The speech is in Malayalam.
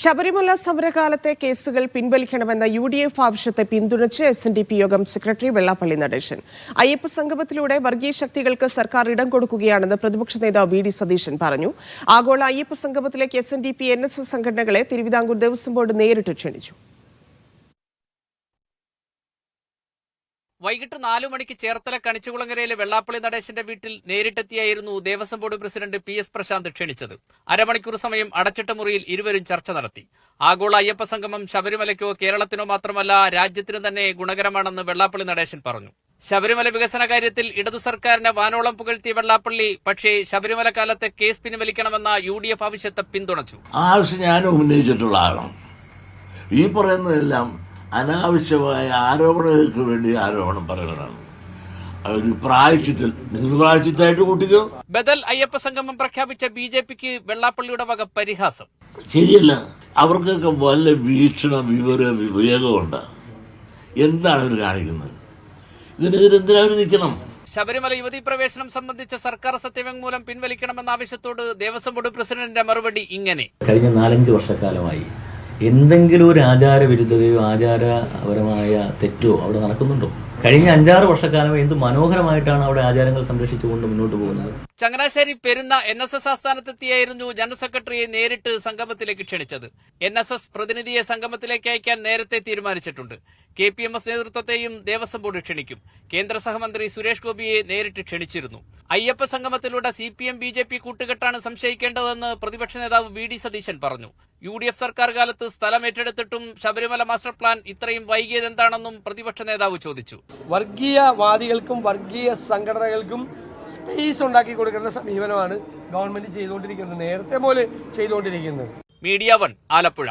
ശബരിമല സമരകാലത്തെ കേസുകൾ പിൻവലിക്കണമെന്ന UDF ആവശ്യത്തെ പിന്തുണച്ച് SNDP യോഗം സെക്രട്ടറി വെള്ളാപ്പള്ളി നടേശൻ. അയ്യപ്പ സംഗമത്തിലൂടെ വർഗീയ ശക്തികൾക്ക് സർക്കാർ ഇടം കൊടുക്കുകയാണെന്ന് പ്രതിപക്ഷ നേതാവ് VD സതീശൻ പറഞ്ഞു. ആഗോള അയ്യപ്പ സംഗമത്തിലേക്ക് SNDP NSS സംഘടനകളെ തിരുവിതാംകൂർ ദേവസ്വം ബോർഡ് നേരിട്ട് ക്ഷണിച്ചു. വൈകിട്ട് 4 മണിക്ക് ചേർത്തല കണിച്ചുകുളങ്ങരയിലെ വെള്ളാപ്പള്ളി നടേശന്റെ വീട്ടിൽ നേരിട്ടെത്തിയായിരുന്നു Devaswom board president PS Prasanth ക്ഷണിച്ചത്. അരമണിക്കൂർ സമയം അടച്ചിട്ട മുറിയിൽ ഇരുവരും ചർച്ച നടത്തി. ആഗോള അയ്യപ്പ സംഗമം ശബരിമലയ്ക്കോ കേരളത്തിനോ മാത്രമല്ല രാജ്യത്തിനു തന്നെ ഗുണകരമാണെന്ന് വെള്ളാപ്പള്ളി നടേശൻ പറഞ്ഞു. ശബരിമല വികസന കാര്യത്തിൽ ഇടതു സർക്കാരിനെ വാനോളം പുകഴ്ത്തിയ വെള്ളാപ്പള്ളി പക്ഷേ ശബരിമല കാലത്തെ കേസ് പിൻവലിക്കണമെന്ന UDF ആവശ്യത്തെ പിന്തുണച്ചു. ആവശ്യം ഞാൻ ഉന്നയിച്ചിട്ടുള്ള ആളാണ്. ഈ പറയുന്നതെല്ലാം അനാവശ്യമായ ആരോപണങ്ങൾക്ക് വേണ്ടി ആരോപണം പറയുന്നതാണ്. ഒരു പ്രായച്ചിത്തിൽ നിങ്ങൾ പ്രായച്ചിത്തായിട്ട് കൂട്ടിക്കോ. ബദൽ അയ്യപ്പ സംഗമം പ്രഖ്യാപിച്ച BJPക്ക് വെള്ളാപ്പള്ളിയുടെ വക പരിഹാസം. ശരിയല്ല, അവർക്കൊക്കെ വല്ല വീക്ഷണം വിവേകമുണ്ട്. എന്താണ് അവർ കാണിക്കുന്നത്? ഇതിനെതിരെ എന്തിനാ അവർ നിൽക്കണം? ശബരിമല യുവതീ പ്രവേശനം സംബന്ധിച്ച സർക്കാർ സത്യവാങ്മൂലം പിൻവലിക്കണമെന്ന ആവശ്യത്തോട് ദേവസ്വം ബോർഡ് പ്രസിഡന്റിന്റെ മറുപടി ഇങ്ങനെ: കഴിഞ്ഞ 4-5 വർഷക്കാലമായി എന്തെങ്കിലും ഒരു ആചാരവിരുദ്ധതയോ ആചാരപരമായ തെറ്റോ അവിടെ നടക്കുന്നുണ്ടോ? കഴിഞ്ഞ 5-6 വർഷക്കാലമായി എന്ത് മനോഹരമായിട്ടാണ് അവിടെ ആചാരങ്ങൾ സംരക്ഷിച്ചുകൊണ്ട് മുന്നോട്ട് പോകുന്നത്. ചങ്ങനാശ്ശേരി പെരുന്ന NSS ആസ്ഥാനത്തെത്തിയായിരുന്നു ജനറൽ സെക്രട്ടറിയെ നേരിട്ട് സംഗമത്തിലേക്ക് ക്ഷണിച്ചത്. NSS പ്രതിനിധിയെ സംഗമത്തിലേക്ക് അയക്കാൻ നേരത്തെ തീരുമാനിച്ചിട്ടുണ്ട്. KPMS നേതൃത്വത്തെയും ദേവസ്വം ബോർഡ് ക്ഷണിക്കും. കേന്ദ്ര സഹമന്ത്രി സുരേഷ് ഗോപിയെ നേരിട്ട് ക്ഷണിച്ചിരുന്നു. അയ്യപ്പ സംഗമത്തിലൂടെ CPM BJP കൂട്ടുകെട്ടാണ് സംശയിക്കേണ്ടതെന്ന് പ്രതിപക്ഷ നേതാവ് VD സതീശൻ പറഞ്ഞു. UDF സർക്കാർ കാലത്ത് സ്ഥലം ഏറ്റെടുത്തിട്ടും ശബരിമല മാസ്റ്റർ പ്ലാൻ ഇത്രയും വൈകിയതെന്താണെന്നും പ്രതിപക്ഷ നേതാവ് ചോദിച്ചു. വർഗീയവാദികൾക്കും വർഗീയ സംഘടനകൾക്കും സ്പേസ് ഉണ്ടാക്കി കൊടുക്കുന്ന സമീപനമാണ് ഗവൺമെന്റ് ചെയ്തുകൊണ്ടിരിക്കുന്നത്, നേരത്തെ പോലെ ചെയ്തുകൊണ്ടിരിക്കുന്നത്. മീഡിയ 1 ആലപ്പുഴ.